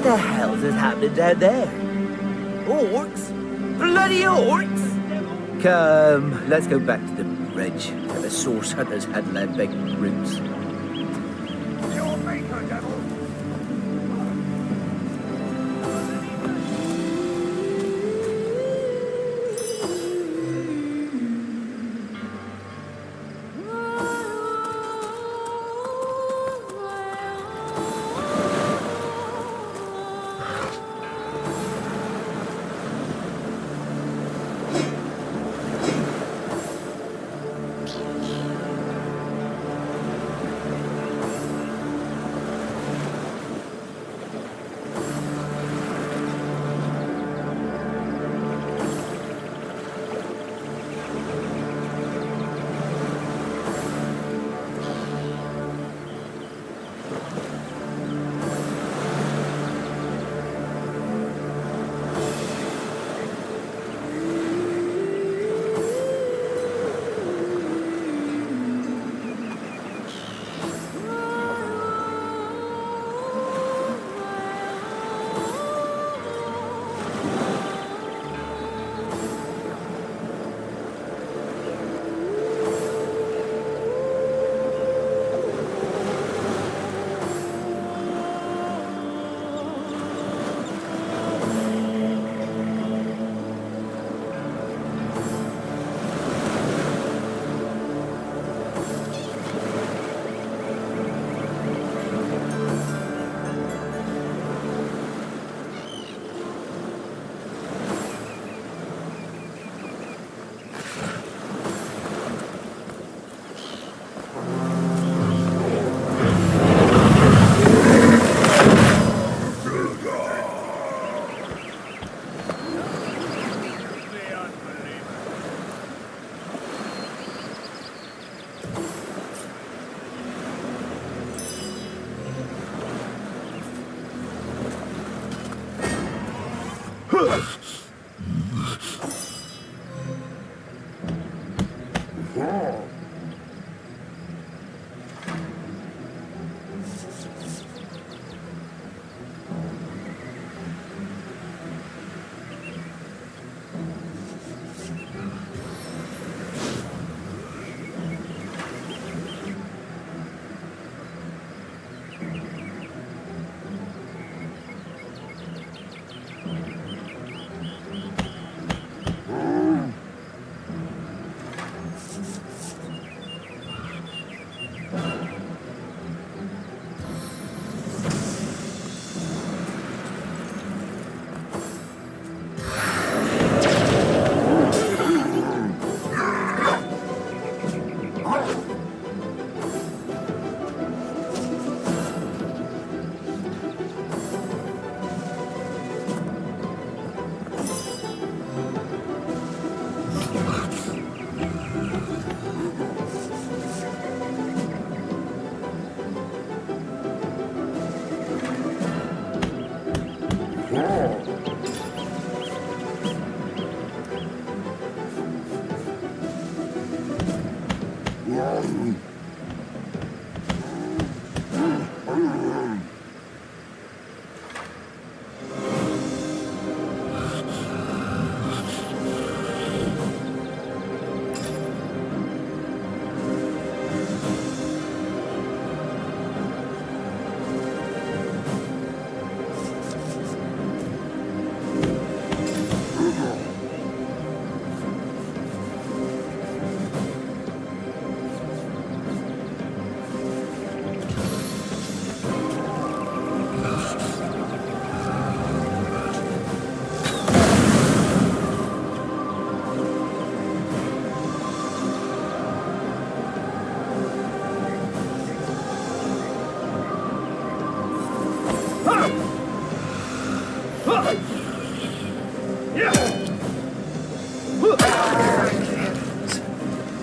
What the hell is happening down there? Orcs? Bloody orcs! Come, let's go back to the bridge, where the source hunters had their big roots. Your maker, devil!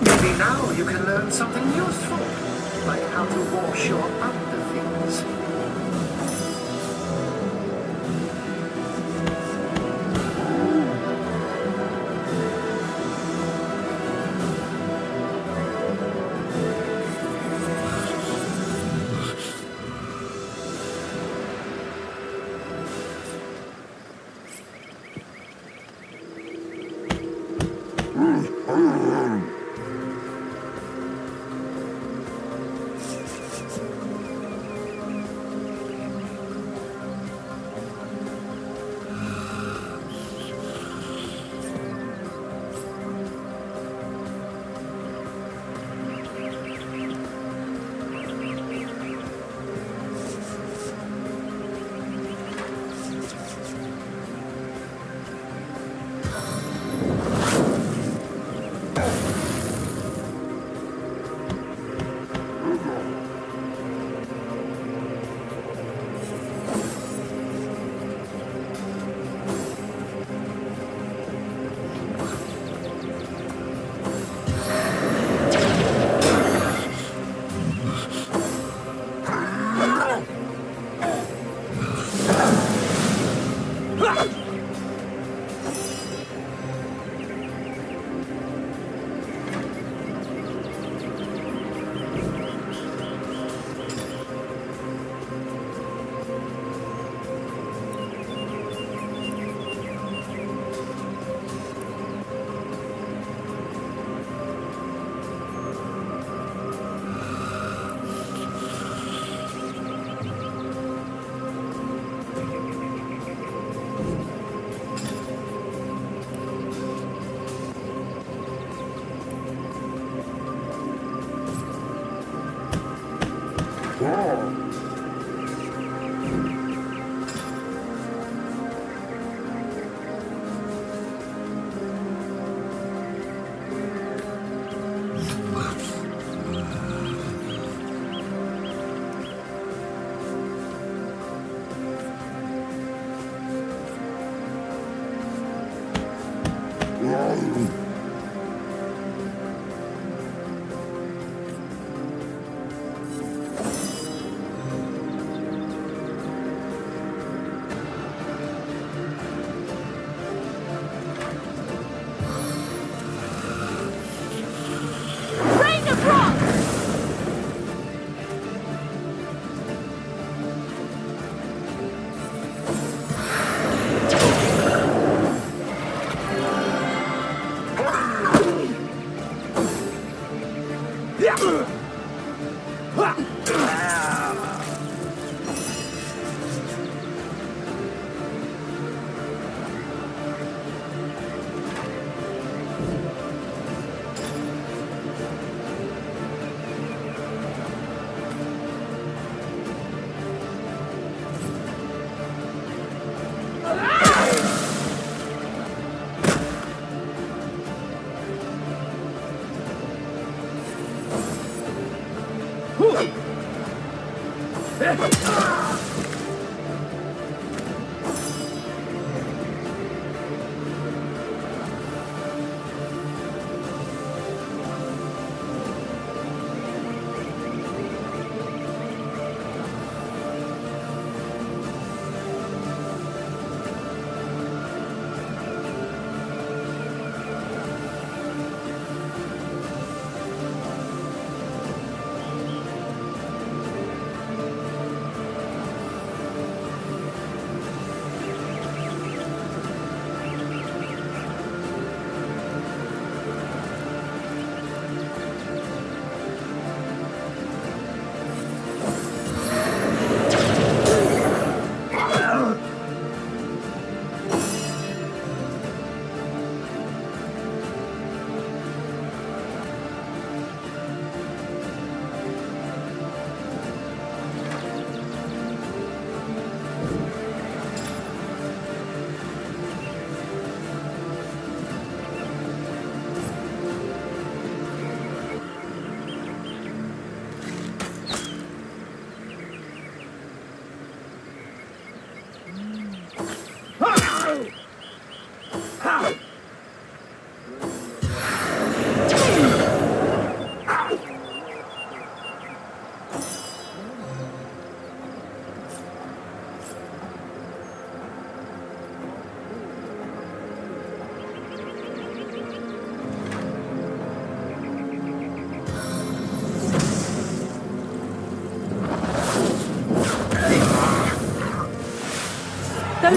Maybe now you can learn something useful, like how to wash your underthings. Rain of rock!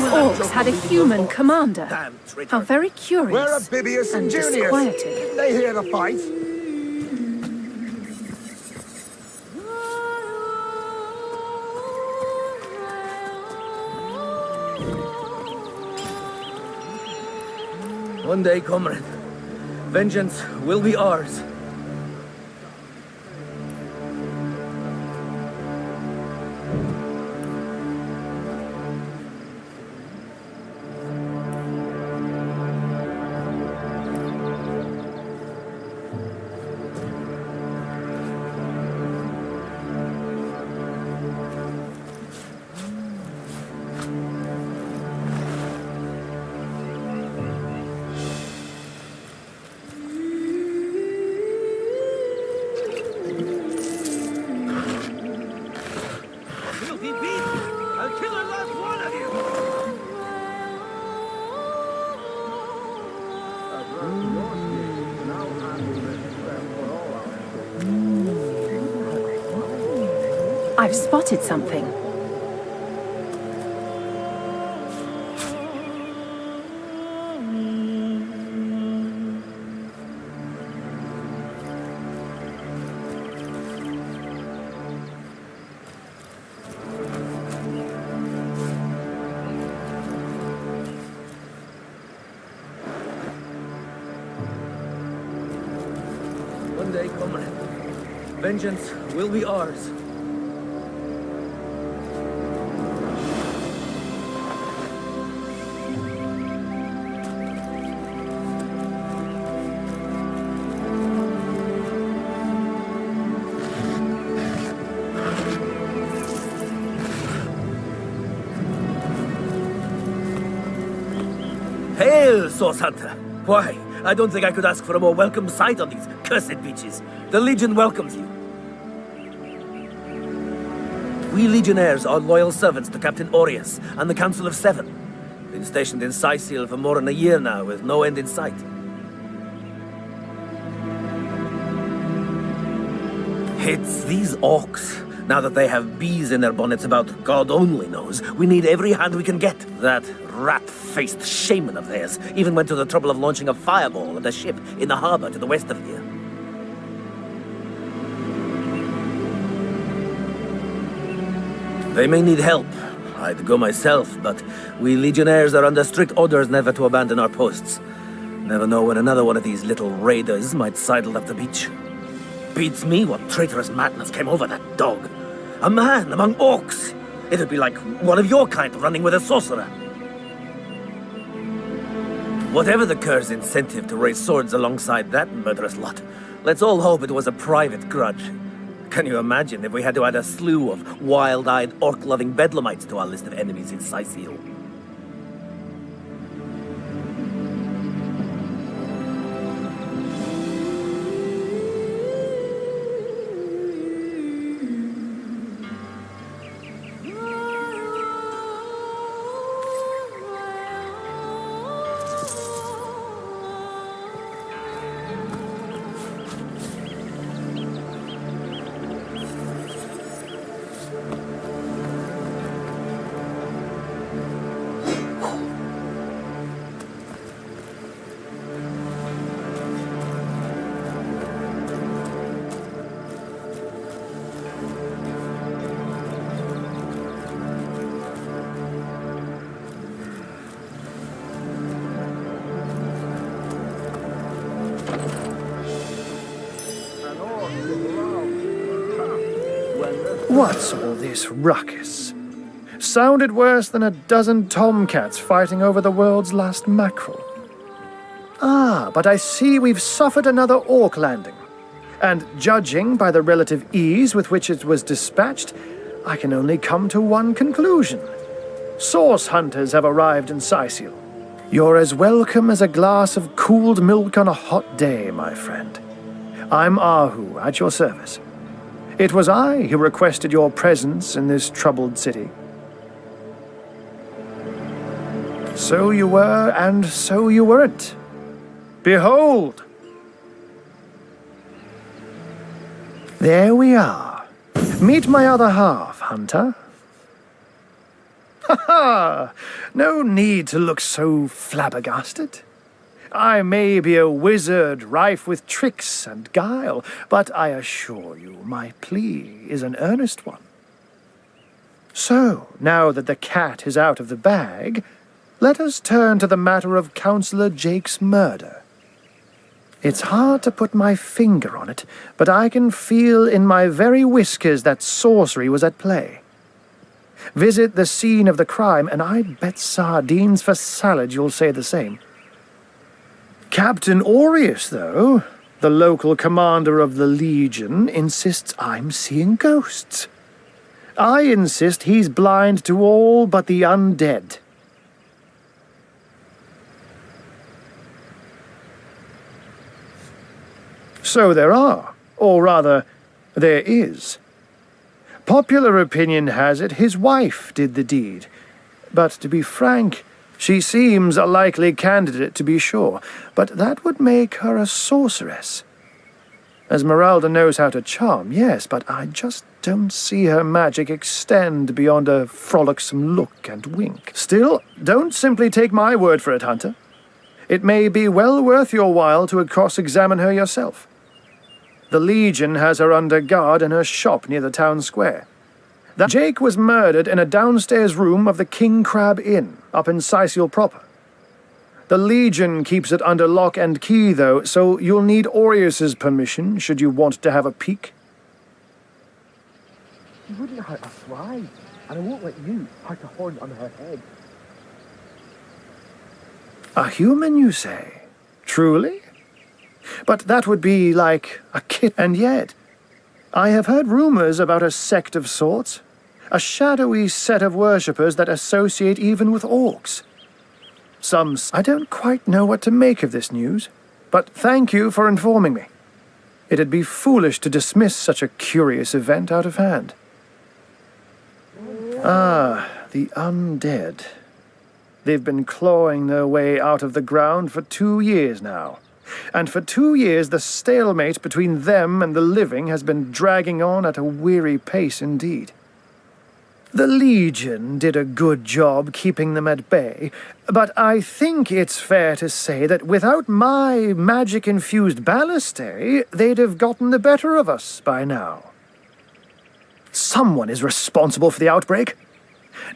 orcs had a human commander. Damn traitor. How very curious. Where are Bibius and Junius? disquieting. Didn't they hear the fight? One day, comrade, vengeance will be ours. Filthy beast! I'll kill the last one of you! I've spotted something. One day, comrade, vengeance will be ours. Hail, Source Hunter! Why, I don't think I could ask for a more welcome sight on these cursed beaches. The Legion welcomes you. We Legionnaires are loyal servants to Captain Aureus and the Council of Seven. Been stationed in Sicil for more than a year now, with no end in sight. It's these orcs. Now that they have bees in their bonnets about God only knows, we need every hand we can get. That rat-faced shaman of theirs even went to the trouble of launching a fireball at a ship in the harbor to the west of here. They may need help. I'd go myself, but we Legionnaires are under strict orders never to abandon our posts. Never know when another one of these little raiders might sidle up the beach. Beats me what traitorous madness came over that dog. A man among orcs. It'd be like one of your kind running with a sorcerer. Whatever the cur's incentive to raise swords alongside that murderous lot, let's all hope it was a private grudge. Can you imagine if we had to add a slew of wild-eyed, orc-loving bedlamites to our list of enemies in Sicil? What's all this ruckus? Sounded worse than a dozen tomcats fighting over the world's last mackerel. Ah, but I see we've suffered another orc landing. And judging by the relative ease with which it was dispatched, I can only come to one conclusion. Source hunters have arrived in Sicil. You're as welcome as a glass of cooled milk on a hot day, my friend. I'm Ahu, at your service. It was I who requested your presence in this troubled city. So you were, and so you weren't. Behold! There we are. Meet my other half, Hunter. Ah, no need to look so flabbergasted. I may be a wizard rife with tricks and guile, but I assure you my plea is an earnest one. So, now that the cat is out of the bag, let us turn to the matter of Councillor Jake's murder. It's hard to put my finger on it, but I can feel in my very whiskers that sorcery was at play. Visit the scene of the crime, and I'd bet sardines for salad you'll say the same. Captain Aureus, though, the local commander of the Legion, insists I'm seeing ghosts. I insist he's blind to all but the undead. So there are, or rather, there is. Popular opinion has it his wife did the deed. But to be frank, she seems a likely candidate to be sure, but that would make her a sorceress. Esmeralda knows how to charm, yes, but I just don't see her magic extend beyond a frolicsome look and wink. Still, don't simply take my word for it, Hunter. It may be well worth your while to cross-examine her yourself. The Legion has her under guard in her shop near the town square. That Jake was murdered in a downstairs room of the King Crab Inn, up in Sicil proper. The Legion keeps it under lock and key, though, so you'll need Aureus's permission should you want to have a peek. She wouldn't hurt a fly, and I won't let you hurt a horn on her head. A human, you say? Truly? But that would be like a kit, and yet I have heard rumors about a sect of sorts, a shadowy set of worshippers that associate even with orcs. I don't quite know what to make of this news, but thank you for informing me. It'd be foolish to dismiss such a curious event out of hand. Ah, the undead. They've been clawing their way out of the ground for 2 years now. And for 2 years the stalemate between them and the living has been dragging on at a weary pace indeed. The Legion did a good job keeping them at bay, but I think it's fair to say that without my magic-infused ballistae, they'd have gotten the better of us by now. Someone is responsible for the outbreak.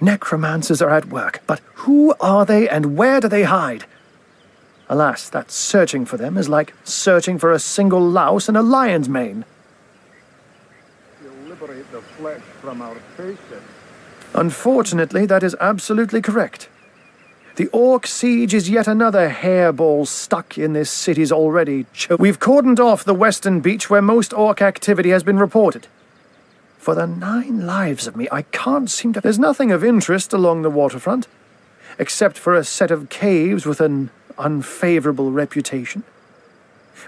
Necromancers are at work, but who are they and where do they hide? Alas, that searching for them is like searching for a single louse in a lion's mane. You'll liberate the flesh from our faces. Unfortunately, that is absolutely correct. The Orc siege is yet another hairball stuck in this city's already We've cordoned off the western beach where most Orc activity has been reported. For the 9 lives of me, I can't seem to... There's nothing of interest along the waterfront, except for a set of caves with an unfavorable reputation.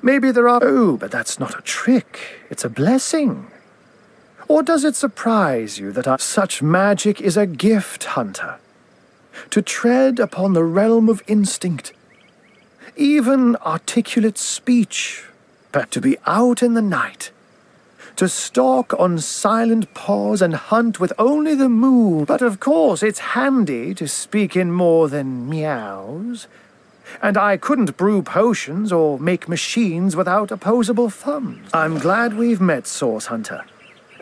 Maybe there are... Oh, but that's not a trick. It's a blessing. Or does it surprise you that such magic is a gift, Hunter? To tread upon the realm of instinct, even articulate speech, but to be out in the night, to stalk on silent paws and hunt with only the moon. But of course it's handy to speak in more than meows. And I couldn't brew potions or make machines without opposable thumbs. I'm glad we've met, Source Hunter.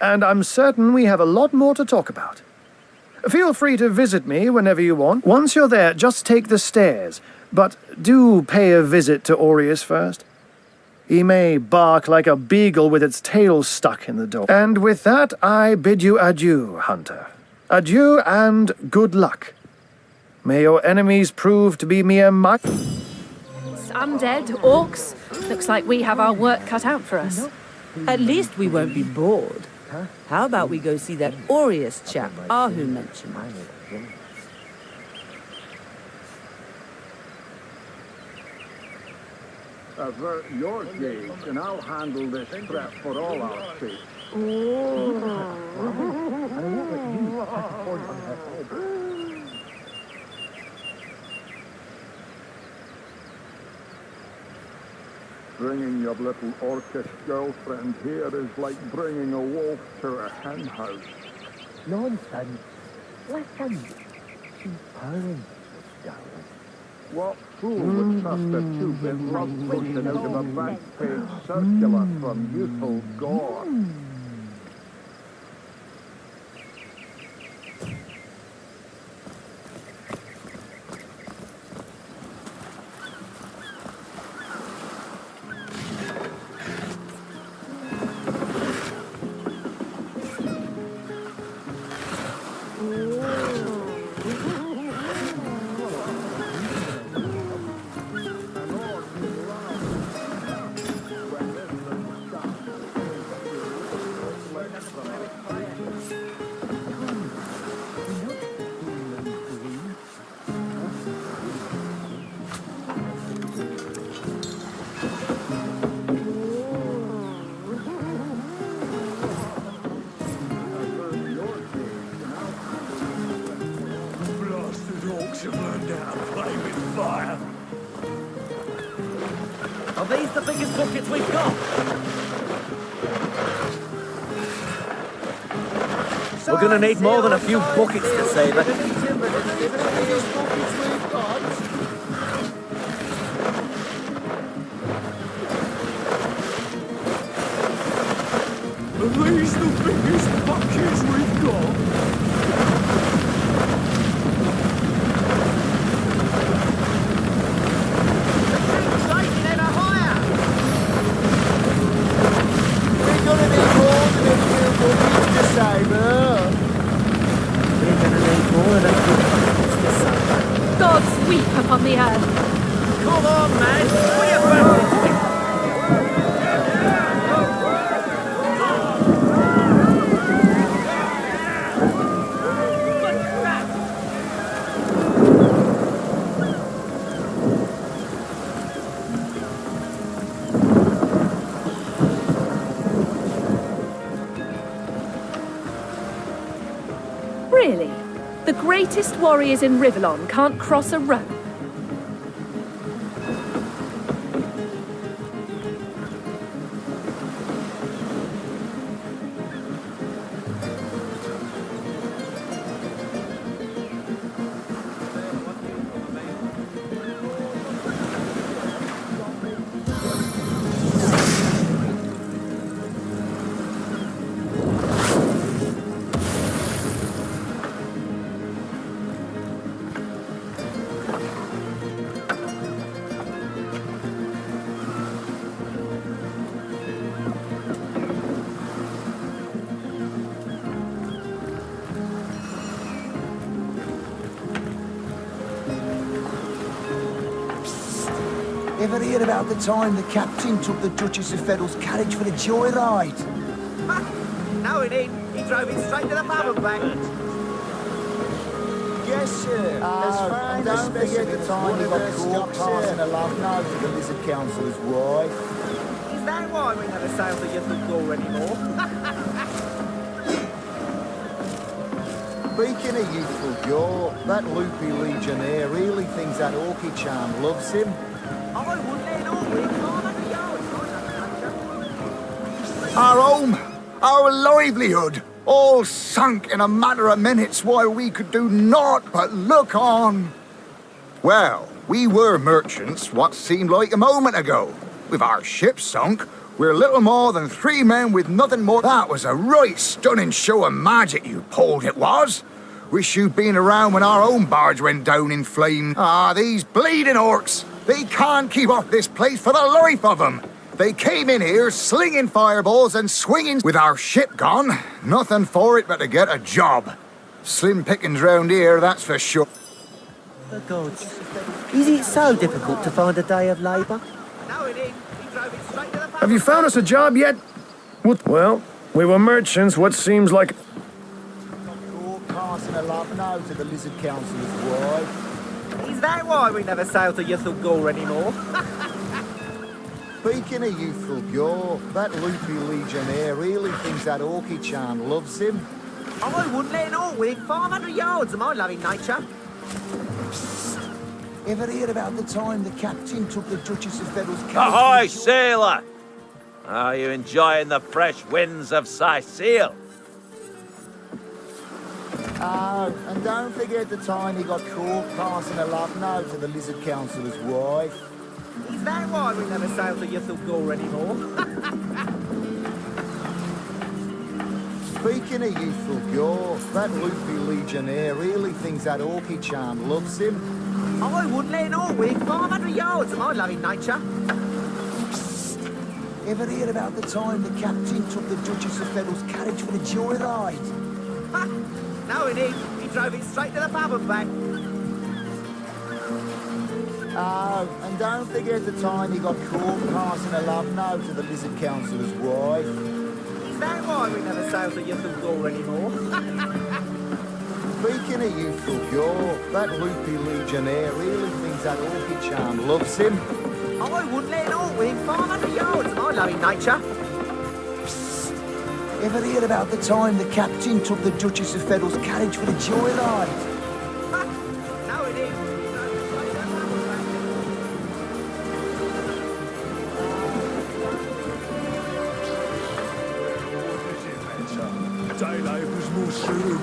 And I'm certain we have a lot more to talk about. Feel free to visit me whenever you want. Once you're there, just take the stairs. But do pay a visit to Aureus first. He may bark like a beagle with its tail stuck in the door. And with that, I bid you adieu, Hunter. Adieu and good luck. May your enemies prove to be mere Undead, orcs. Looks like we have our work cut out for us. At least we won't be bored. How about we go see that Aureus chap Ahu mentioned? Avert your gaze, and I'll handle this threat for all our sakes. Bringing your little orcish girlfriend here is like bringing a wolf to a hen house. Nonsense. Listen. She's purring. What fool would trust a two-bit love potion out of a back-page circular from youthful gore? Are these the biggest buckets we've got? We're gonna need more than a few buckets to save it. Are these the biggest buckets we've got? We're gonna need more than a few buckets to save her. We're gonna need more than a few buckets to save. Gods weep upon the earth. Come on, man! Put your back into it! Really? The greatest warriors in Rivellon can't cross a rope? Ever hear about the time the captain took the Duchess of Federal's carriage for a joyride? No, he didn't. He drove it straight to the pub and back. Yes, sir. And don't forget the time he got caught passing a love note to the Lizard Councillor's wife. Is that why we never sail to Youthful Gore anymore? Speaking of youthful gore, that loopy legionnaire really thinks that Orky charm loves him. I wouldn't let it all win 500 yards. Our home, our livelihood, all sunk in a matter of minutes while we could do naught but look on. Well, we were merchants what seemed like a moment ago. With our ship sunk, we're little more than 3 men with nothing more. That was a right stunning show of magic you pulled, it was. Wish you'd been around when our own barge went down in flames. Ah, these bleeding orcs. They can't keep off this place for the life of them. They came in here slinging fireballs and swinging. With our ship gone, nothing for it but to get a job. Slim pickings round here, that's for sure. The gods. Is it so difficult to find a day of labour? No, he didn't. He drove it straight to the pub. Have you found us a job yet? What? Well, we were merchants, what seems like... Passing a love note to the Lizard Councillor's wife. Is that why we never sail to Youthful Gore anymore? Speaking of youthful gore, that loopy legionnaire really thinks that Orky charm loves him. I wouldn't let it all win 500 yards of my loving nature. Ever hear about the time the captain took the Duchess of Federal's carriage? Ahoy, sailor! Are you enjoying the fresh winds of Sicile? Oh, and don't forget the time he got caught passing a love note to the Lizard Councillor's wife. Is that why we never sail to Ythel Gore anymore? Speaking of youthful gore, that loopy legionnaire really thinks that orky charm loves him. I wouldn't let an Orwig 500 yards of my loving nature. Ever hear about the time the captain took the Duchess of Fennel's carriage for the joyride? Ha! No, indeed. He drove it straight to the pub and back. Oh, and don't forget the time he got caught passing a love note to the Lizard Councillor's wife. Is that why we never sail to Ythel Gore anymore? Speaking of youthful gore, that loopy legionnaire really thinks that orky charm loves him. I wouldn't let an Orwig 500 yards of my loving nature. Ever hear about the time the captain took the Duchess of Fennel's carriage for the joyride? Ha! No, indeed. He drove it straight to the pub and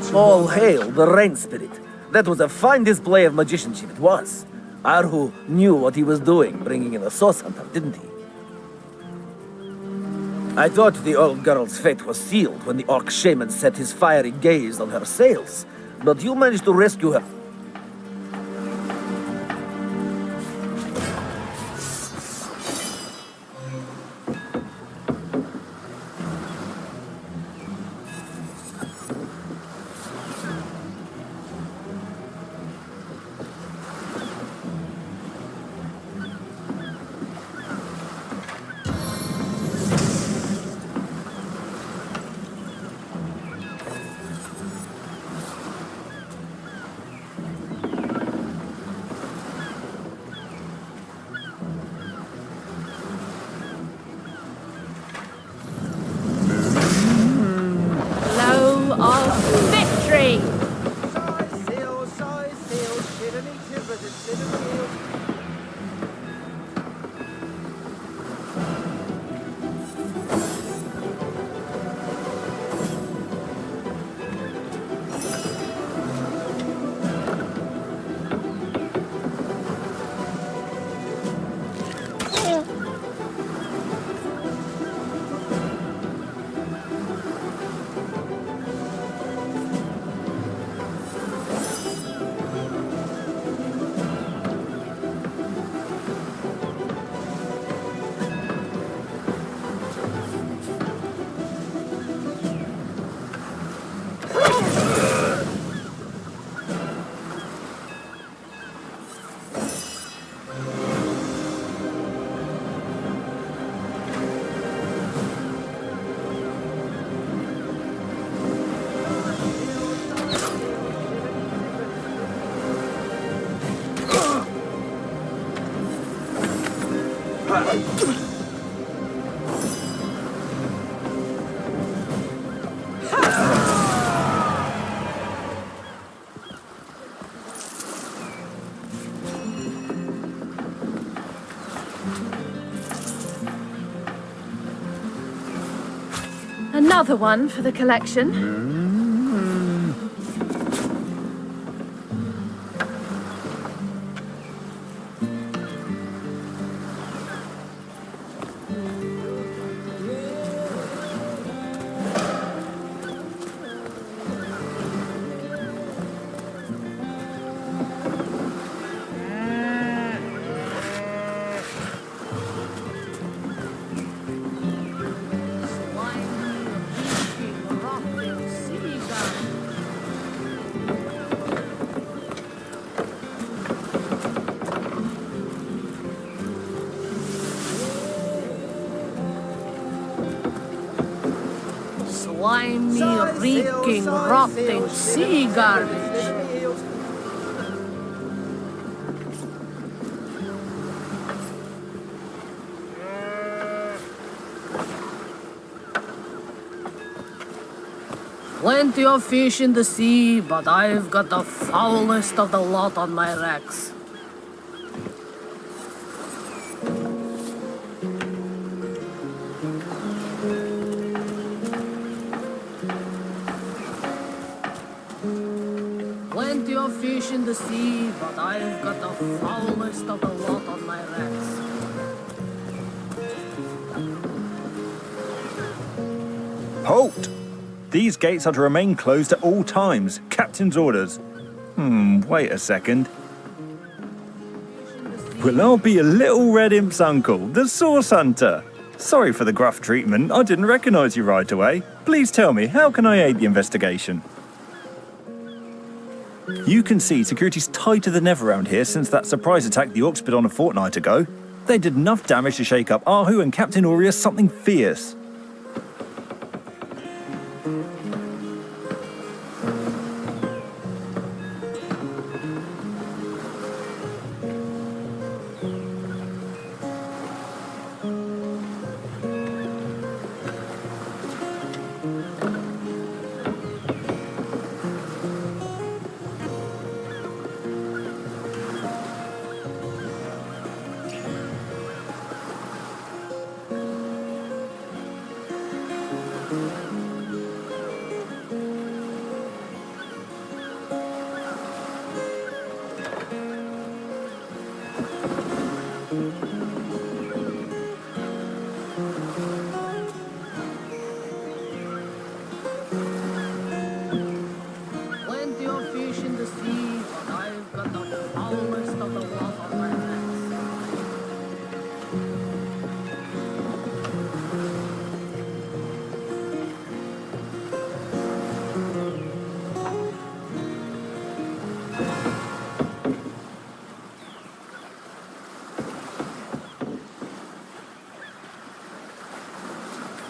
back. All hail the rain spirit. That was a fine display of magicianship, it was. Arhu knew what he was doing, bringing in a source hunter, didn't he? I thought the old girl's fate was sealed when the orc shaman set his fiery gaze on her sails, but you managed to rescue her. Blow of victory! Size sail, shiver me timbers and shiver me heels. Another one for the collection. Slimy, reeking, rotting sea garbage. Plenty of fish in the sea, but I've got the foulest of the lot on my racks. fish in the sea, but I've got the foulest of the lot on my hands. Halt! These gates are to remain closed at all times. Captain's orders. Wait a second. Well, I'll be a little red imp's uncle, the Source Hunter. Sorry for the gruff treatment. I didn't recognize you right away. Please tell me, how can I aid the investigation? You can see security's tighter than ever around here since that surprise attack the Orcs put on a fortnight ago. They did enough damage to shake up Ahu and Captain Aureus something fierce. Plenty of fish in the sea, but I've got the foulest of the lot on my hands.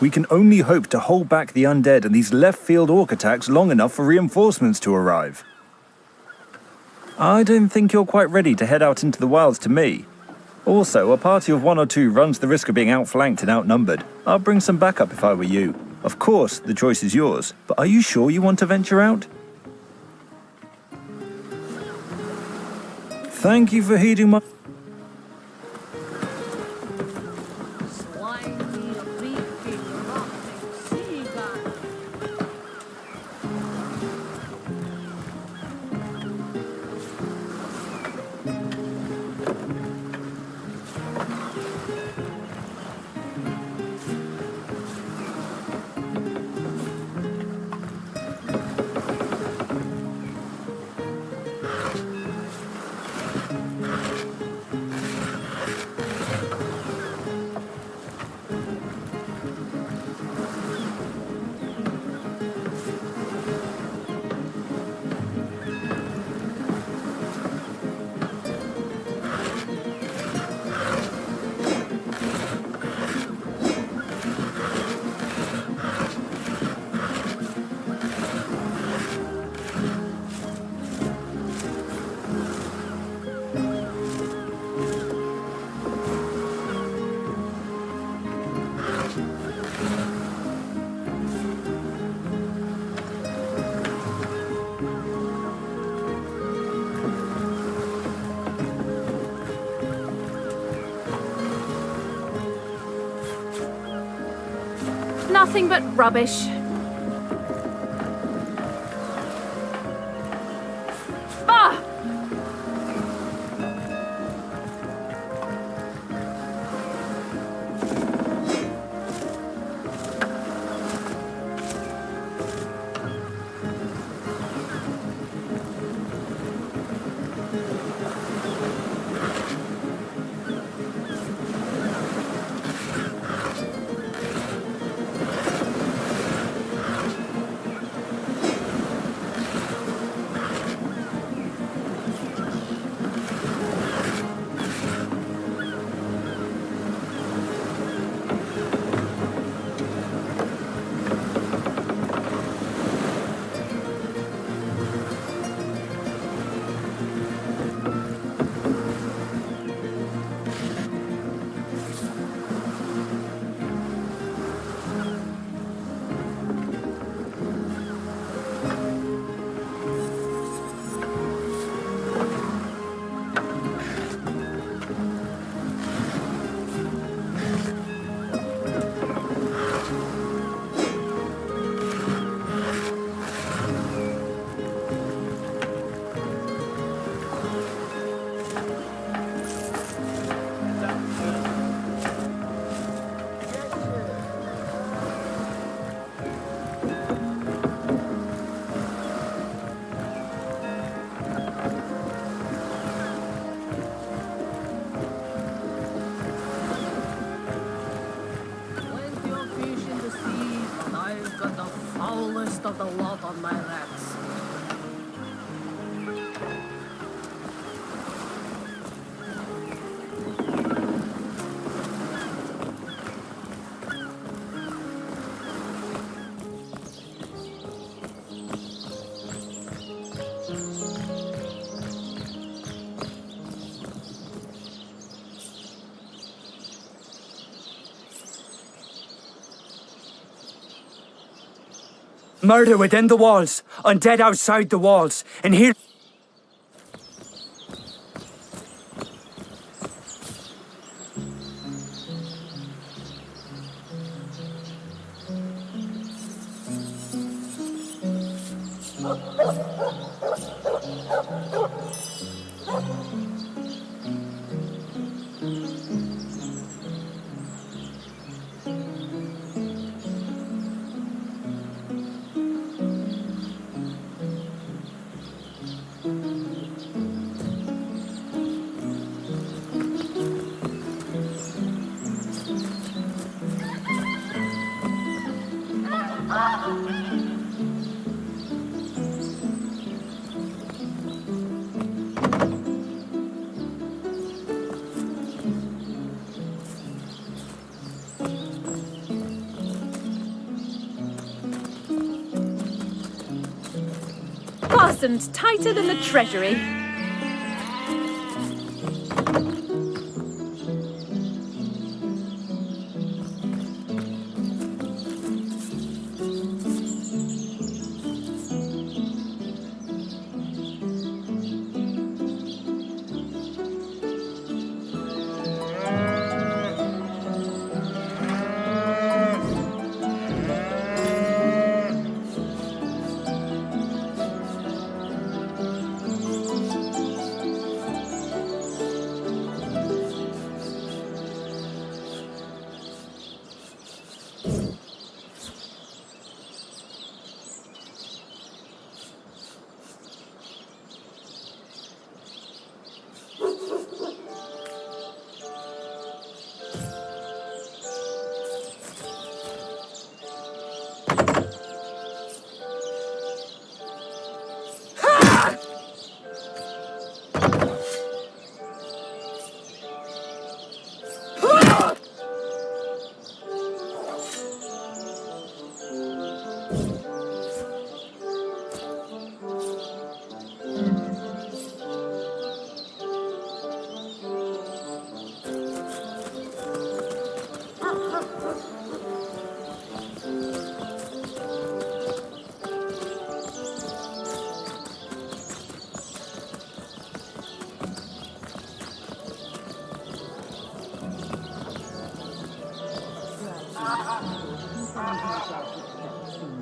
We can only hope to hold back the undead and these left-field orc attacks long enough for reinforcements to arrive. I don't think you're quite ready to head out into the wilds to me. Also, a party of 1 or 2 runs the risk of being outflanked and outnumbered. I'll bring some backup if I were you. Of course, the choice is yours, but are you sure you want to venture out? Thank you for heeding my... Slimy, reeking, rotting sea guy. Nothing but rubbish. Ah! of the lot on my rats. Murder within the walls, undead outside the walls, and here... Fastened tighter than the treasury.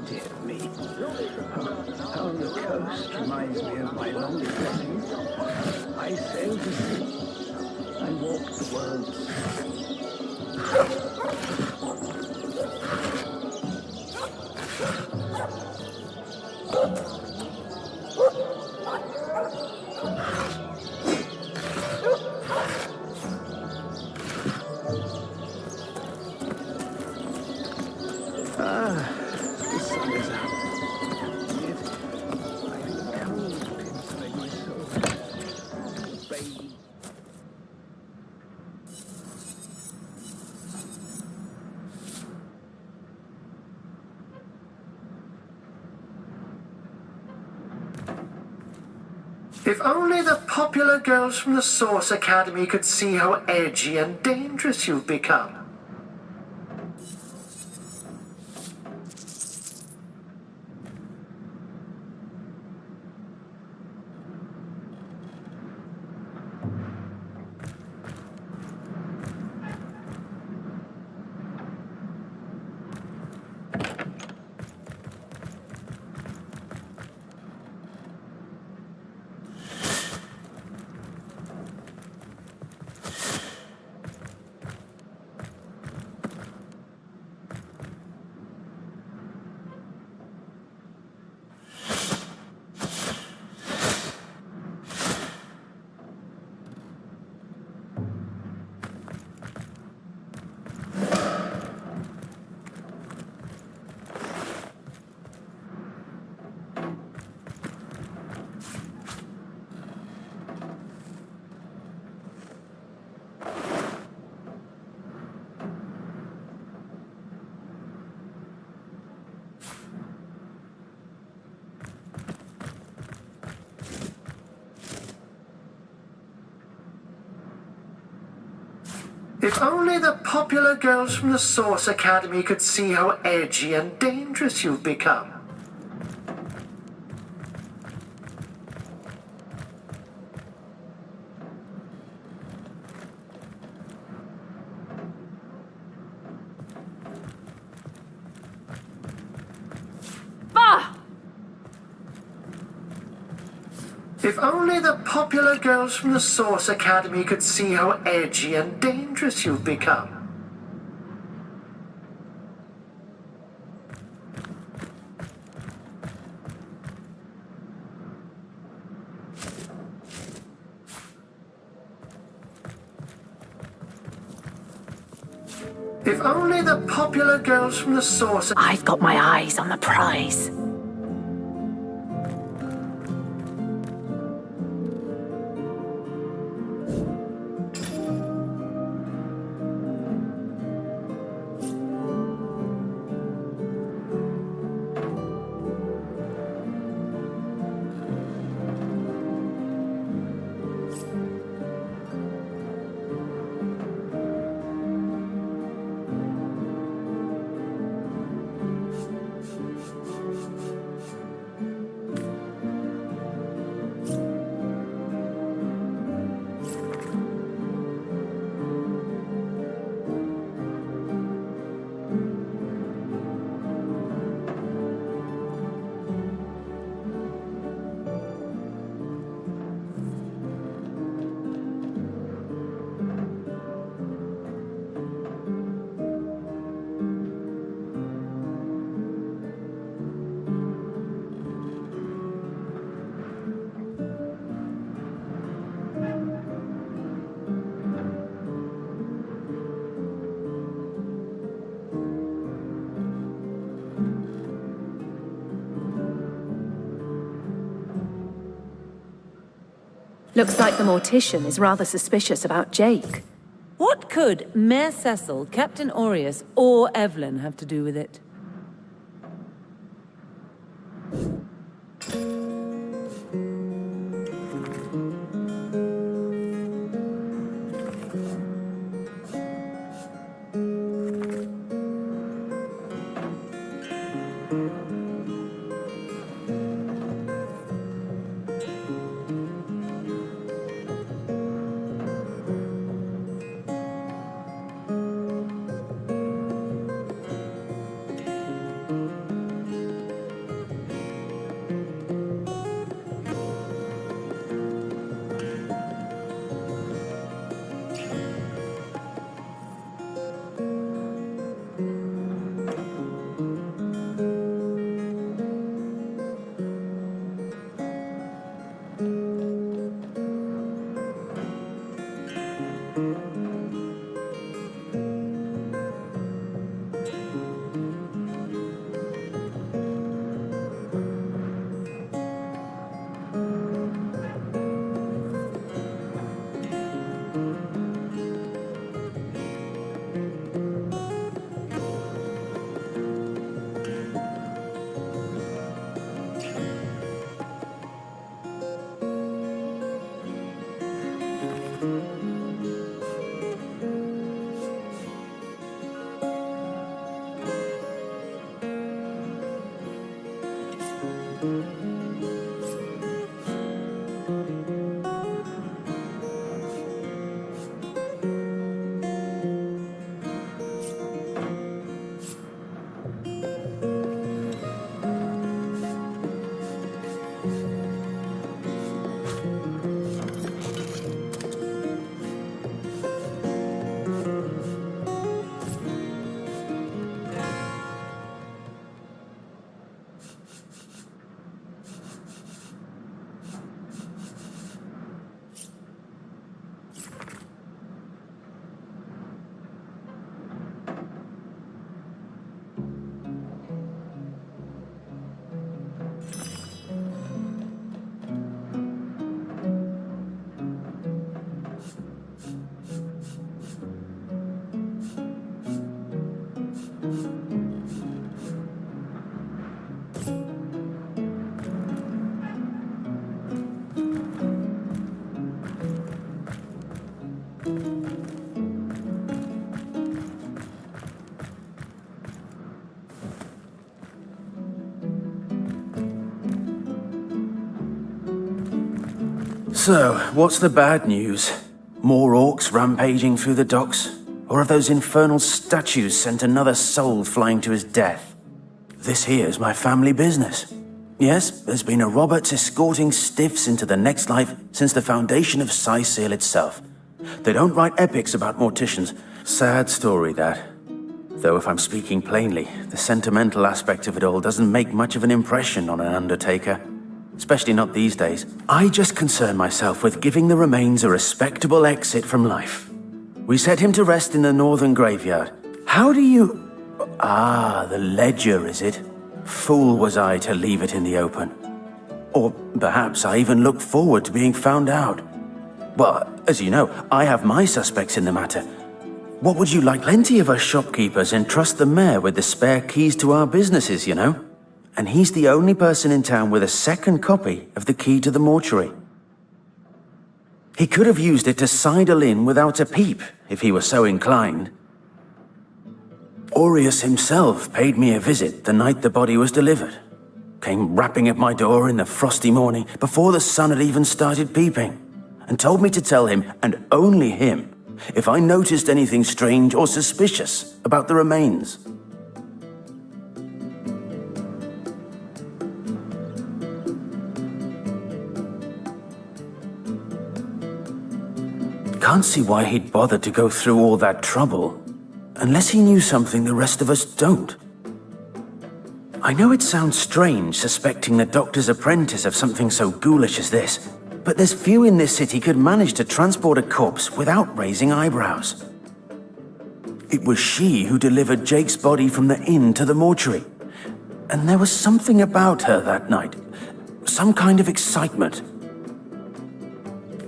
Dear me. How the coast reminds me of my longest journey. I sailed the sea. I walked the world. The sun is out. Yet, I feel cold inside my soul. Baby. If only the popular girls from the Source Academy could see how edgy and dangerous you've become. If only the popular girls from the Source Academy could see how edgy and dangerous you've become. Bah! If only the popular girls from the Source Academy could see how edgy and dangerous you've become. If only the popular girls from the Source... I've got my eyes on the prize. Looks like the mortician is rather suspicious about Jake. What could Mayor Cecil, Captain Aureus, or Evelyn have to do with it? So, what's the bad news? More orcs rampaging through the docks? Or have those infernal statues sent another soul flying to his death? This here's my family business. Yes, there's been a Roberts escorting stiffs into the next life since the foundation of Seal itself. They don't write epics about morticians. Sad story, that. Though if I'm speaking plainly, the sentimental aspect of it all doesn't make much of an impression on an undertaker. Especially not these days. I just concern myself with giving the remains a respectable exit from life. We set him to rest in the northern graveyard. How do you... Ah, the ledger, is it? Fool was I to leave it in the open. Or perhaps I even looked forward to being found out. Well, as you know, I have my suspects in the matter. What would you like? Plenty of us shopkeepers entrust the mayor with the spare keys to our businesses, you know? And he's the only person in town with a second copy of the key to the mortuary. He could have used it to sidle in without a peep, if he were so inclined. Aureus himself paid me a visit the night the body was delivered. Came rapping at my door in the frosty morning, before the sun had even started peeping, and told me to tell him, and only him, if I noticed anything strange or suspicious about the remains. Can't see why he'd bothered to go through all that trouble, unless he knew something the rest of us don't. I know it sounds strange suspecting the doctor's apprentice of something so ghoulish as this, but there's few in this city could manage to transport a corpse without raising eyebrows. It was she who delivered Jake's body from the inn to the mortuary, and there was something about her that night, some kind of excitement.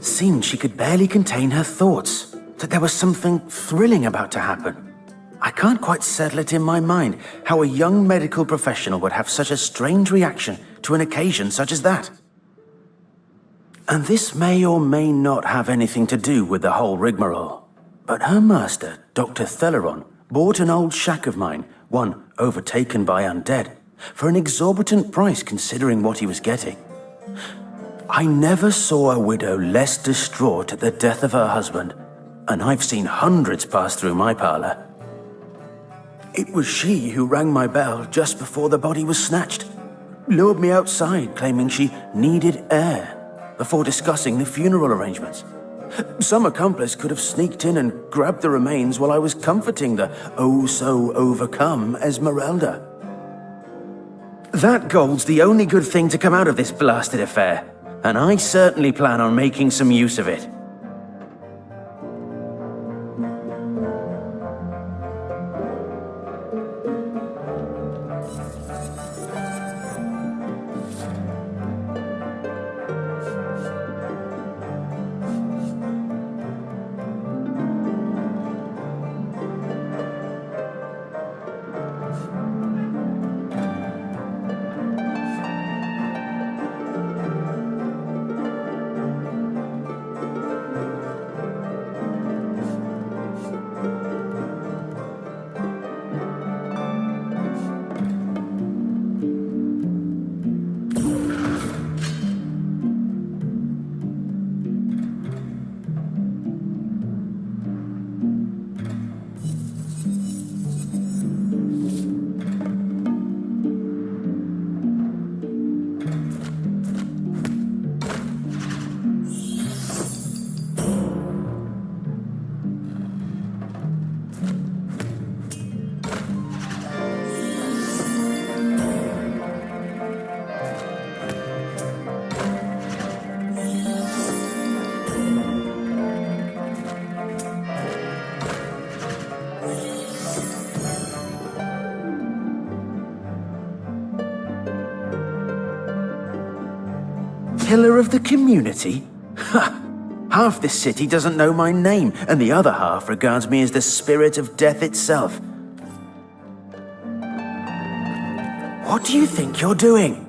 Seemed she could barely contain her thoughts, that there was something thrilling about to happen. I can't quite settle it in my mind how a young medical professional would have such a strange reaction to an occasion such as that. And this may or may not have anything to do with the whole rigmarole, but her master, Dr. Theleron, bought an old shack of mine, one overtaken by undead, for an exorbitant price considering what he was getting. I never saw a widow less distraught at the death of her husband, and I've seen hundreds pass through my parlor. It was she who rang my bell just before the body was snatched, lured me outside claiming she needed air, before discussing the funeral arrangements. Some accomplice could have sneaked in and grabbed the remains while I was comforting the oh-so-overcome Esmeralda. That gold's the only good thing to come out of this blasted affair, and I certainly plan on making some use of it. Pillar of the community? Ha! Half this city doesn't know my name, and the other half regards me as the spirit of death itself. What do you think you're doing?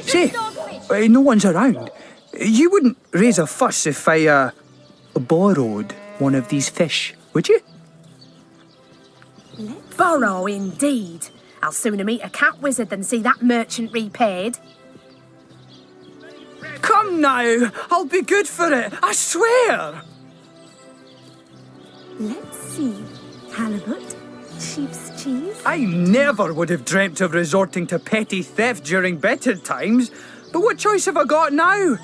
Say, no one's around. You wouldn't raise a fuss if I, borrowed one of these fish, would you? Borrow, indeed. I'll sooner meet a cat wizard than see that merchant repaid. Come now, I'll be good for it, I swear! Let's see. Halibut, sheep's cheese. I never would have dreamt of resorting to petty theft during better times, but what choice have I got now?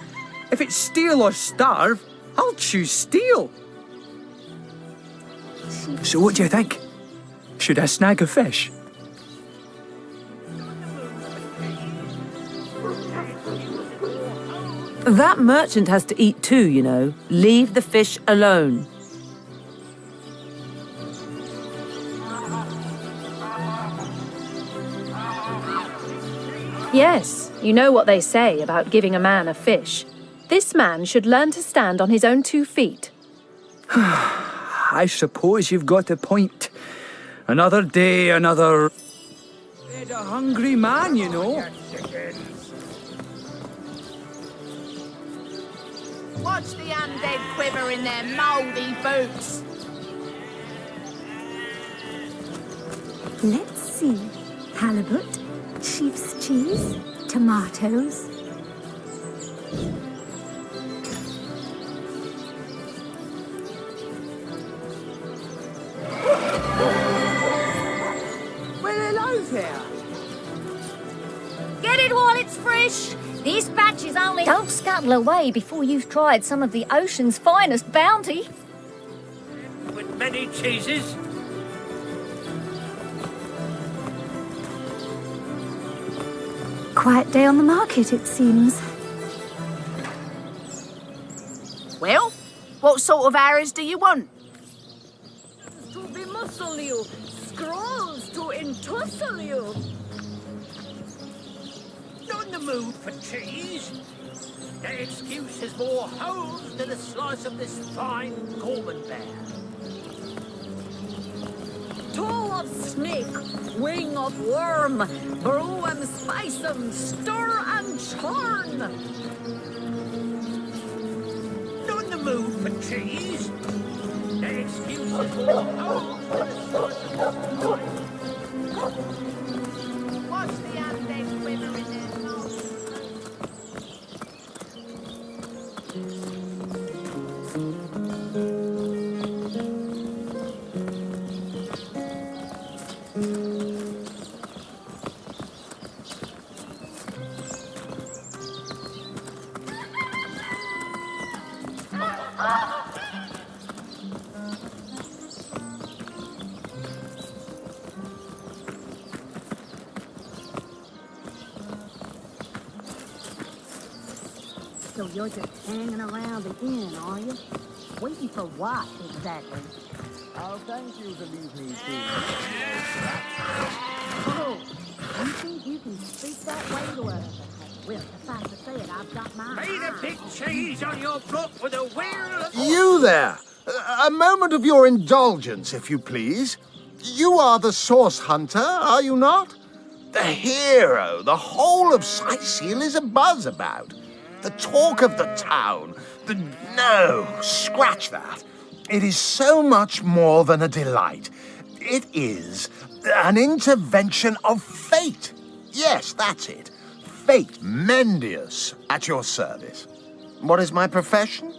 If it's steal or starve, I'll choose steal. So what do you think? Should I snag a fish? That merchant has to eat too, you know. Leave the fish alone. Yes, you know what they say about giving a man a fish. This man should learn to stand on his own 2 feet. I suppose you've got a point. Another day, another... Fed a hungry man, you know. Watch the undead quiver in their mouldy boots. Let's see. Halibut, sheep's cheese, tomatoes. Well, hello there. Get it while it's fresh. This batch is only... Don't scuttle away before you've tried some of the ocean's finest bounty. With many cheeses. Quiet day on the market, it seems. Well, what sort of arrows do you want? To bemuscle you, scrolls to entussle you. Not in the mood for cheese. The excuse is more holes than a slice of this fine Gorman bear. Toe of snake, wing of worm, brew and spice 'em, stir and churn. Not in the mood for cheese. The excuse is more holes than a slice of this fine. Watch the undead quiver in their mouths. So you're just hanging around the inn, are you? Waiting for what, exactly? I'll thank you to leave me be. Oh, you think you can speak that way to us? Well, suffice to say it, I've got my Made a big cheese on your block with a wheel of... You there! A moment of your indulgence, if you please. You are the source hunter, are you not? The hero the whole of Sightseal is abuzz about. The talk of the town. No, scratch that. It is so much more than a delight. It is an intervention of fate. Yes, that's it. Fate, Mendius, at your service. What is my profession?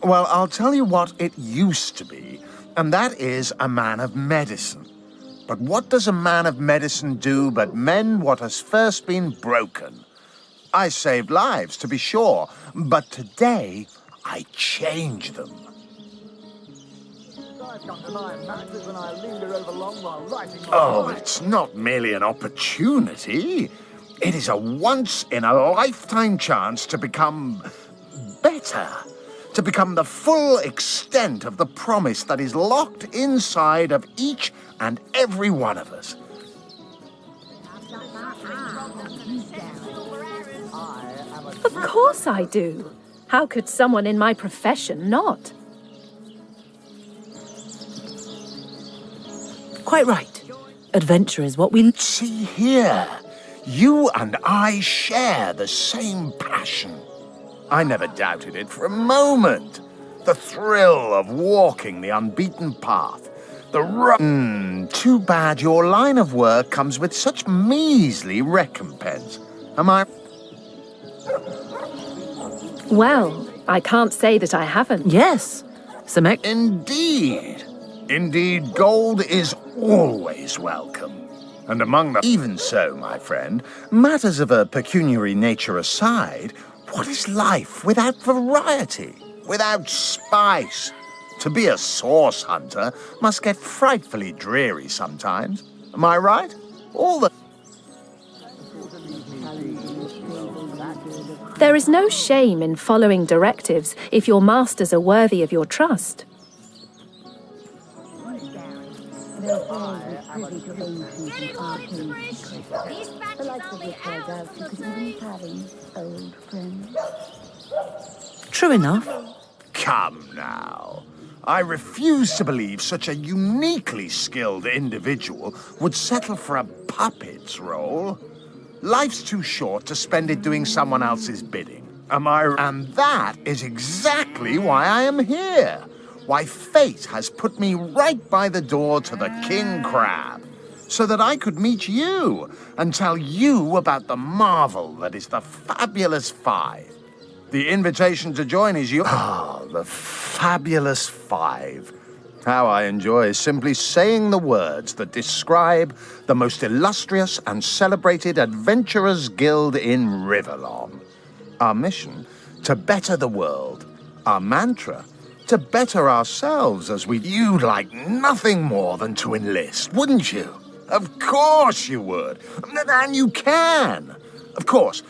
Well, I'll tell you what it used to be, and that is a man of medicine. But what does a man of medicine do but mend what has first been broken? I saved lives, to be sure, but today I change them. Oh, it's not merely an opportunity. It is a once-in-a-lifetime chance to become better. To become the full extent of the promise that is locked inside of each and every one of us. Of course I do. How could someone in my profession not? Quite right. Adventure is what we... See here, you and I share the same passion. I never doubted it for a moment. The thrill of walking the unbeaten path. Too bad your line of work comes with such measly recompense. Am I... Well, I can't say that I haven't. Yes. Indeed. Indeed, gold is always welcome. And among the... Even so, my friend, matters of a pecuniary nature aside, what is life without variety, without spice? To be a source hunter must get frightfully dreary sometimes. Am I right? All the... There is no shame in following directives if your masters are worthy of your trust. True enough. Come now. I refuse to believe such a uniquely skilled individual would settle for a puppet's role. Life's too short to spend it doing someone else's bidding. Am I? And that is exactly why I am here. Why fate has put me right by the door to the King Crab, so that I could meet you and tell you about the marvel that is the Fabulous Five. The invitation to join is yours. Ah, the Fabulous Five. How I enjoy simply saying the words that describe the most illustrious and celebrated adventurers' guild in Riverlong. Our mission, to better the world. Our mantra, to better ourselves as we... You'd like nothing more than to enlist, wouldn't you? Of course you would. And you can. Of course,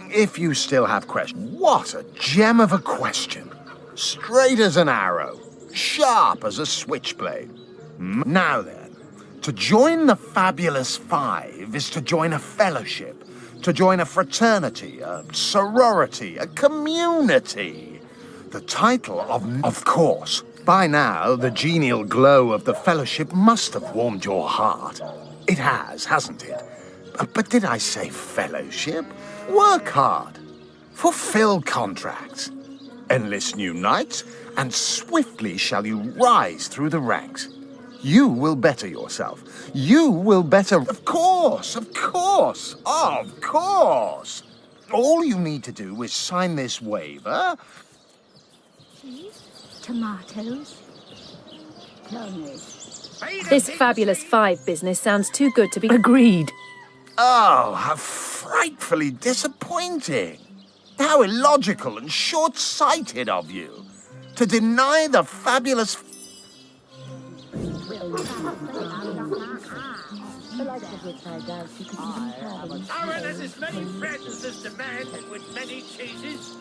if you still have questions. What a gem of a question. Straight as an arrow. Sharp as a switchblade. Now then, to join the Fabulous Five is to join a fellowship, to join a fraternity, a sorority, a community. The title of course, by now the genial glow of the fellowship must have warmed your heart. It has, hasn't it? But did I say fellowship? Work hard. Fulfill contracts. Enlist new knights, and swiftly shall you rise through the ranks. You will better yourself. You will better... Of course, of course, of course. All you need to do is sign this waiver. Cheese? Tomatoes? Tell me. This Fabulous Five business sounds too good to be... Agreed. Oh, how frightfully disappointing. How illogical and short-sighted of you. To deny the fabulous... Aaron has as many friends as the man with many cheeses.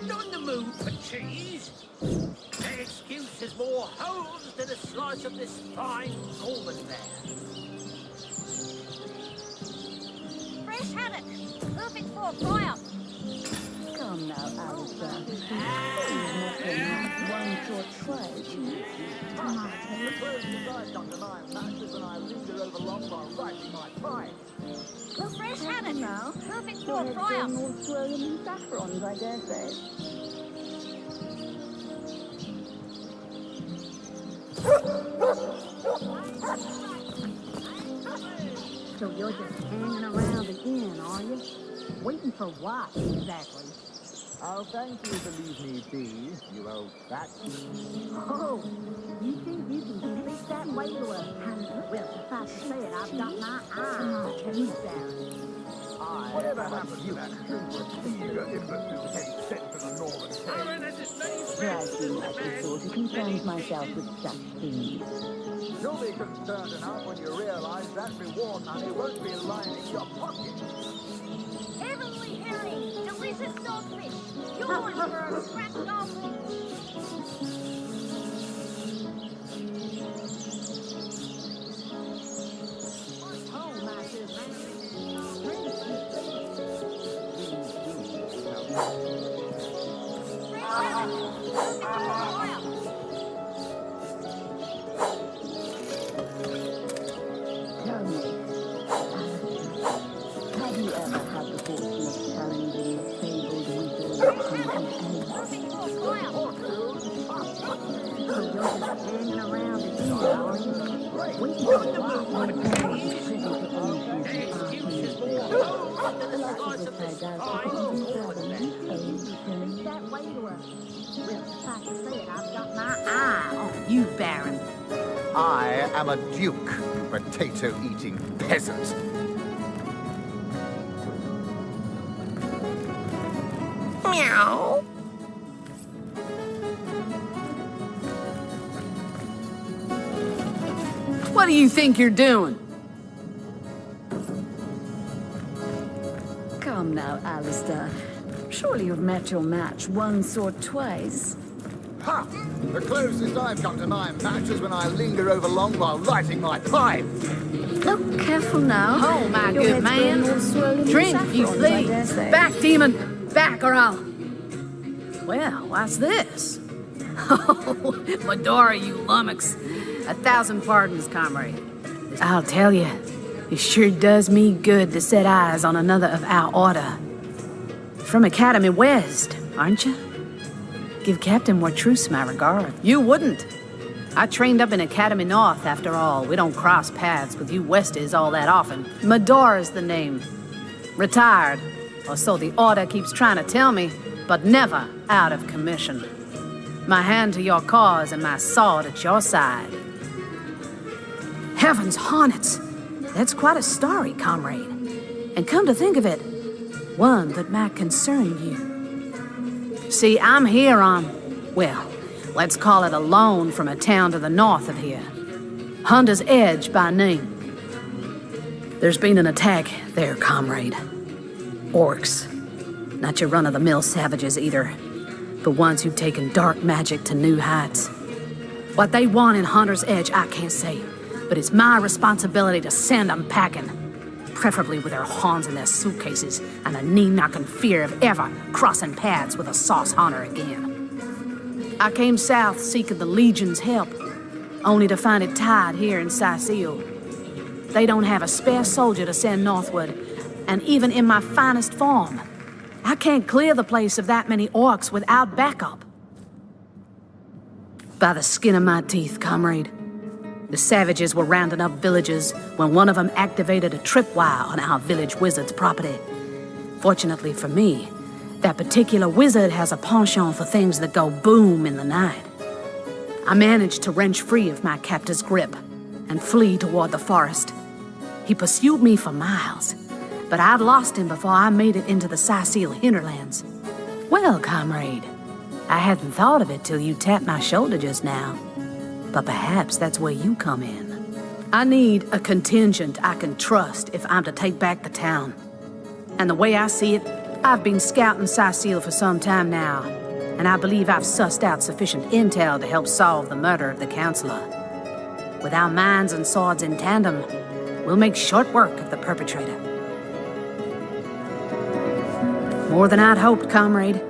Not in the mood for cheese. Their excuse is more holes than a slice of this fine Gorman there. Fresh haddock. Perfect for a fire. Come now, Alistair. One short try, cheese. Fresh haddock now. Perfect for a fire. More swirling and saffrons, I dare say. So you're just hanging around again, are you? Waiting for what, exactly? Oh, thank you to leave me be, you old fat. Oh, you think you can complete that way to a... Well, suffice to say it, I've got my eye down. Whatever happened to that super eager imbecile head sent to the Northern Cape? Aaron has as many I friends seem as like the the man sort who concerns myself with such things. You'll be concerned enough when you realize that reward money won't be lining your pocket. Heavenly herring. Delicious dogfish. Yours for a scratched off. Tell me, have you ever had the fortune of challenging the fabled wizard So you're just hanging around again, are you? We know a lot more than that way to us. Well, suffice to say it, I've got my eye on you, Baron. I am a duke, you potato-eating peasant. Meow. What do you think you're doing? Come now, Alistair. Surely you've met your match once or twice. Ha! The closest I've come to my match is when I linger over long while lighting my pipe. Look careful now. Oh, my Your good head's going all man. swirling with Drink, you saffrons, I dare please. say. Back, demon. Back, or I'll... Well, what's this? Oh, Medora, you lummox. 1,000 pardons, comrade. I'll tell you, it sure does me good to set eyes on another of our order. From Academy West, aren't you? Give Captain Wartruce my regard. You wouldn't. I trained up in Academy North, after all. We don't cross paths with you Westies all that often. Medora's the name. Retired, or so the Order keeps trying to tell me, but never out of commission. My hand to your cause and my sword at your side. Heavens hornets! That's quite a story, comrade. And come to think of it, one that might concern you. See, I'm here on, well, let's call it a loan from a town to the north of here. Hunter's Edge by name. There's been an attack there, comrade. Orcs. Not your run-of-the-mill savages either, but ones who've taken dark magic to new heights. What they want in Hunter's Edge, I can't say, but it's my responsibility to send them packing. Preferably with their horns in their suitcases and a knee-knocking fear of ever crossing paths with a sauce hunter again. I came south seeking the Legion's help, only to find it tied here in Sicile. They don't have a spare soldier to send northward, and even in my finest form, I can't clear the place of that many orcs without backup. By the skin of my teeth, comrade. The savages were rounding up villagers when one of them activated a tripwire on our village wizard's property. Fortunately for me, that particular wizard has a penchant for things that go boom in the night. I managed to wrench free of my captor's grip and flee toward the forest. He pursued me for miles, but I'd lost him before I made it into the Sicile hinterlands. Well, comrade, I hadn't thought of it till you tapped my shoulder just now. But perhaps that's where you come in. I need a contingent I can trust if I'm to take back the town. And the way I see it, I've been scouting Sicile for some time now, and I believe I've sussed out sufficient intel to help solve the murder of the counselor. With our minds and swords in tandem, we'll make short work of the perpetrator. More than I'd hoped, comrade.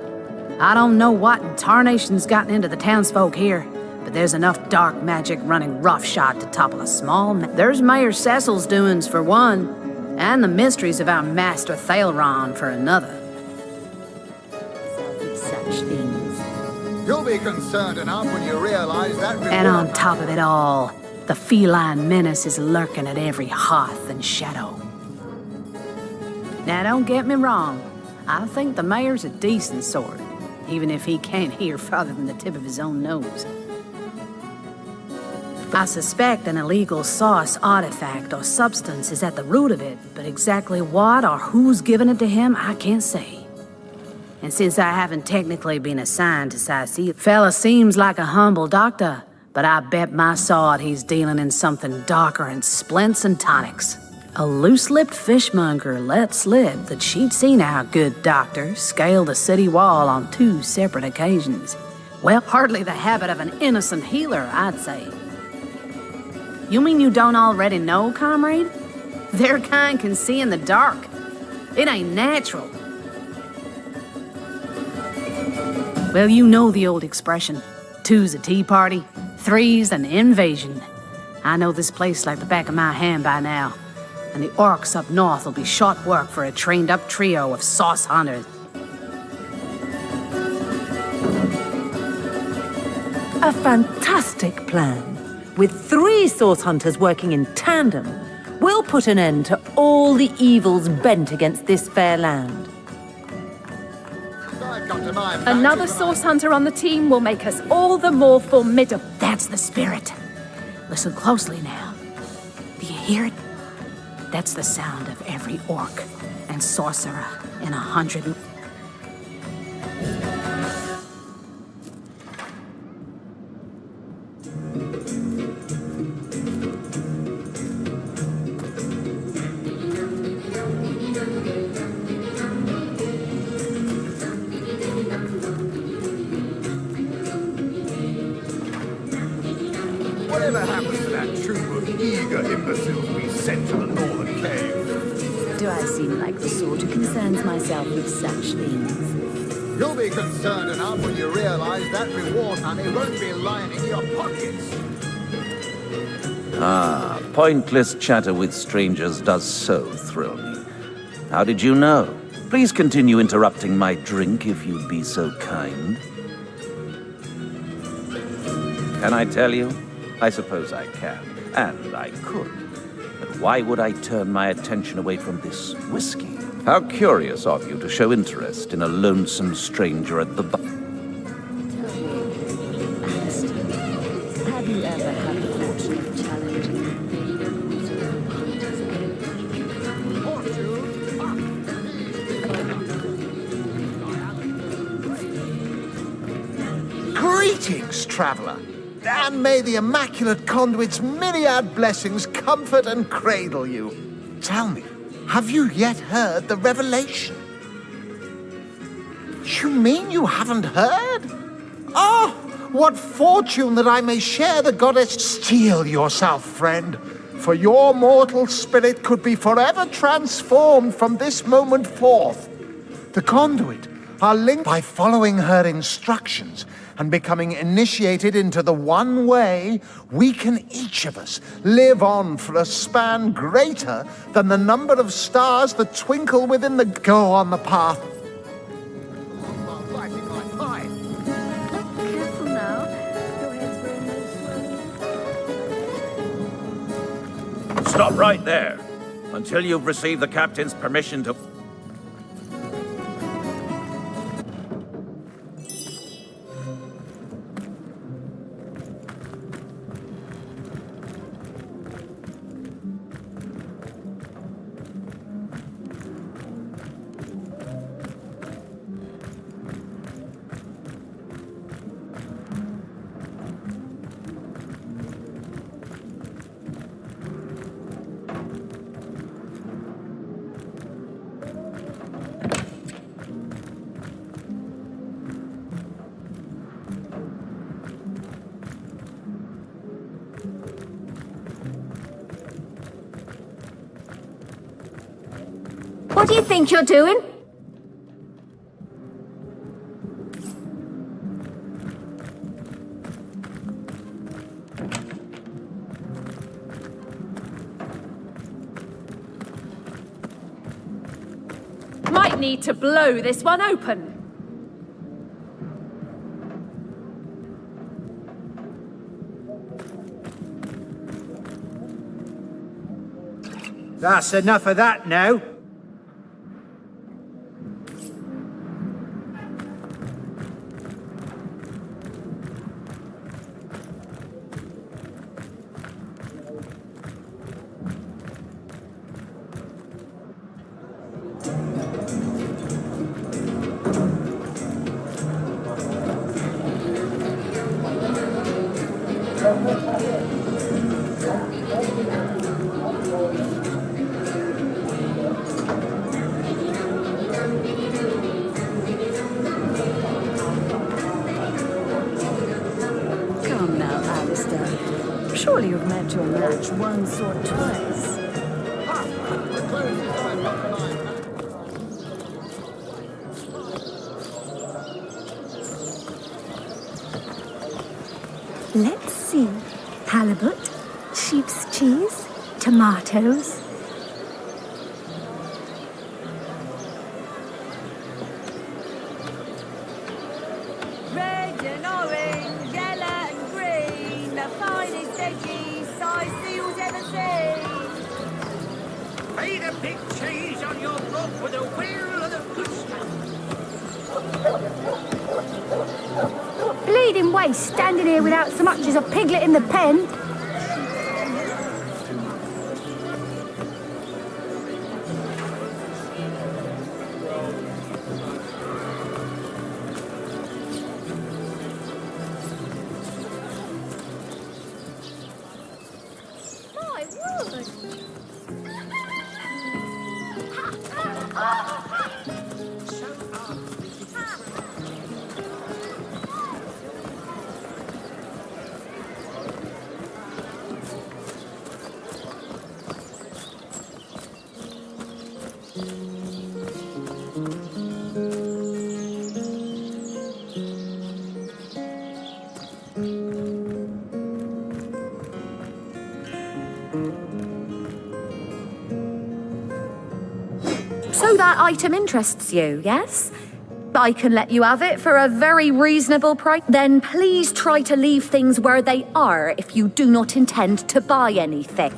I don't know what in tarnation's gotten into the townsfolk here, but there's enough dark magic running roughshod to topple a small There's Mayor Cecil's doings for one, and the mysteries of our master Thalron for another. Such things. You'll be concerned enough when you realize that... And on top of it all, the feline menace is lurking at every hearth and shadow. Now, don't get me wrong. I think the mayor's a decent sort, even if he can't hear farther than the tip of his own nose. I suspect an illegal source, artifact, or substance is at the root of it, but exactly what or who's given it to him, I can't say. And since I haven't technically been assigned to Sicile, fella seems like a humble doctor, but I bet my sword he's dealing in something darker in splints and tonics. A loose-lipped fishmonger let slip that she'd seen our good doctor scale the city wall on 2 separate occasions. Well, hardly the habit of an innocent healer, I'd say. You mean you don't already know, comrade? Their kind can see in the dark. It ain't natural. Well, you know the old expression. 2's a tea party, 3's an invasion. I know this place like the back of my hand by now. And the orcs up north will be short work for a trained-up trio of sauce hunters. A fantastic plan. With 3 source hunters working in tandem, we'll put an end to all the evils bent against this fair land. Another source hunter on the team will make us all the more formidable. That's the spirit. Listen closely now. Do you hear it? That's the sound of every orc and sorcerer in 100... Whatever happens to that troop of eager imbeciles we sent to the northern cave? Do I seem like the sort who concerns myself with such things? You'll be concerned enough when you realize that reward money won't be lining your pockets. Ah, pointless chatter with strangers does so thrill me. How did you know? Please continue interrupting my drink if you'd be so kind. Can I tell you? I suppose I can, and I could. But why would I turn my attention away from this whiskey? How curious of you to show interest in a lonesome stranger at the bar. Have you ever had a fortunate challenge? Greetings, traveller. And may the Immaculate Conduit's myriad blessings comfort and cradle you. Tell me, have you yet heard the revelation? You mean you haven't heard? Oh, what fortune that I may share the goddess. Steel yourself, friend, for your mortal spirit could be forever transformed from this moment forth. The Conduit are linked by following her instructions and becoming initiated into the one way we can each of us live on for a span greater than the number of stars that twinkle within the... Go on the path. Careful now. Your head's very Stop right there, until you've received the captain's permission to... What do you think you're doing? Might need to blow this one open. That's enough of that now. Come now, Alistair. Surely you've met your match once or twice. Let's see. Halibut, sheep's cheese, tomatoes. Red and orange, yellow and green, the finest edgy size seals ever seen. Made a big cheese on your block with a wheel of the good stuff. Bleeding waste, standing here without so much as a piglet in the pen. My word! So that item interests you, yes? I can let you have it for a very reasonable price. Then please try to leave things where they are if you do not intend to buy anything.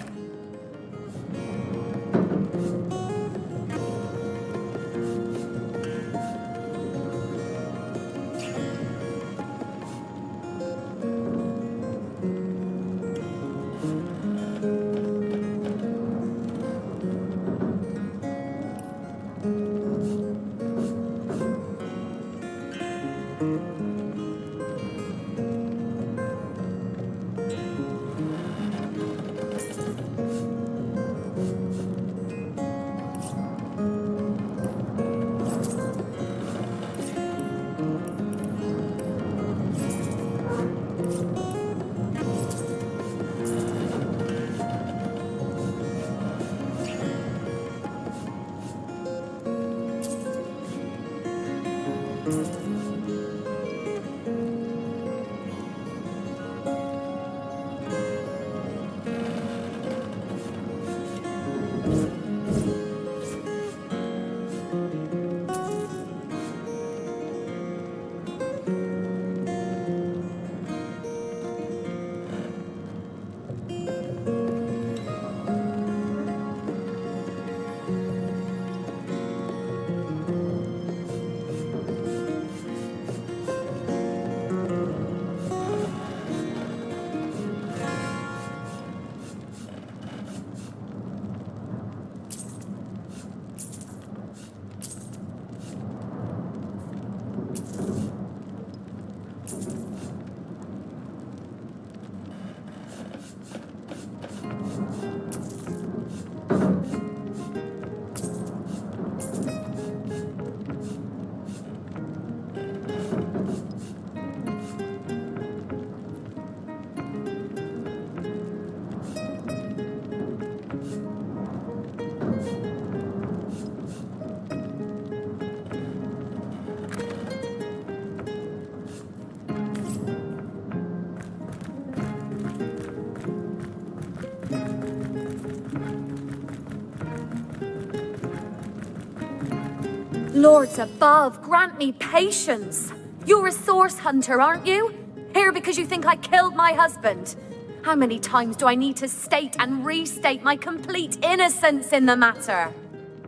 Lords above, grant me patience. You're a source hunter, aren't you? Here because you think I killed my husband. How many times do I need to state and restate my complete innocence in the matter?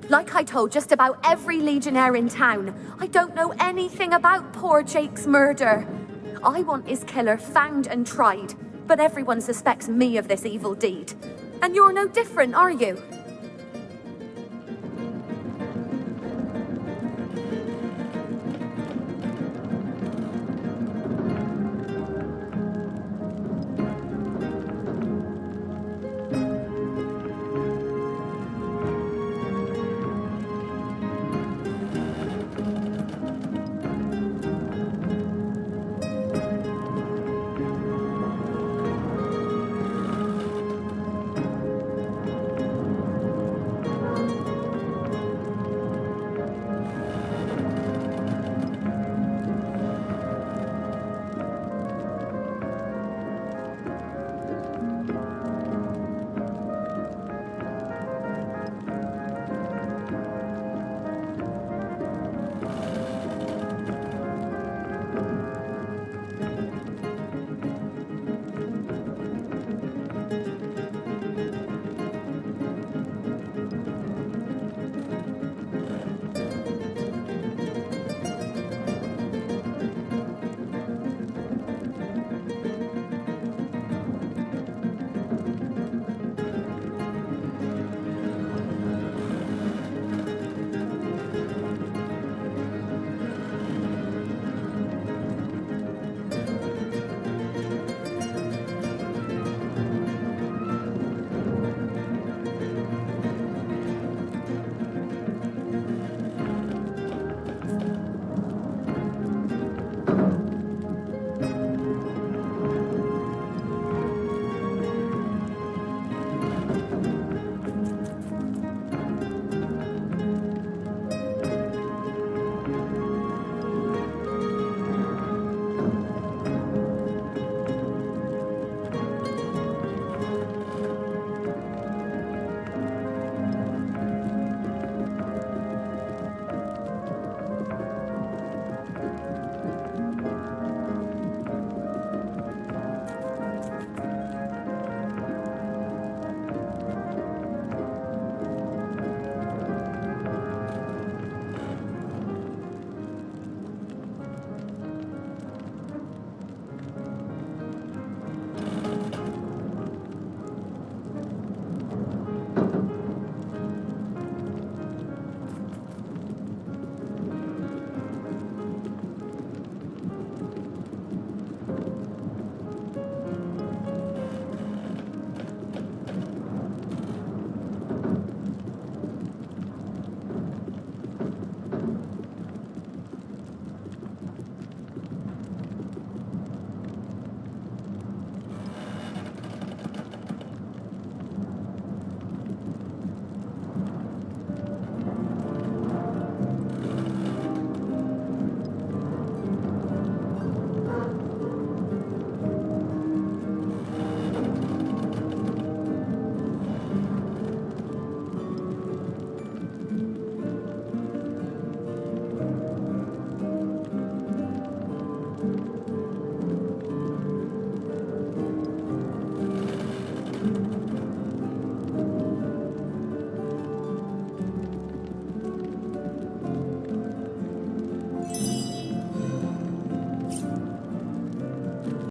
Like I told just about every legionnaire in town, I don't know anything about poor Jake's murder. I want his killer found and tried, but everyone suspects me of this evil deed. And you're no different, are you?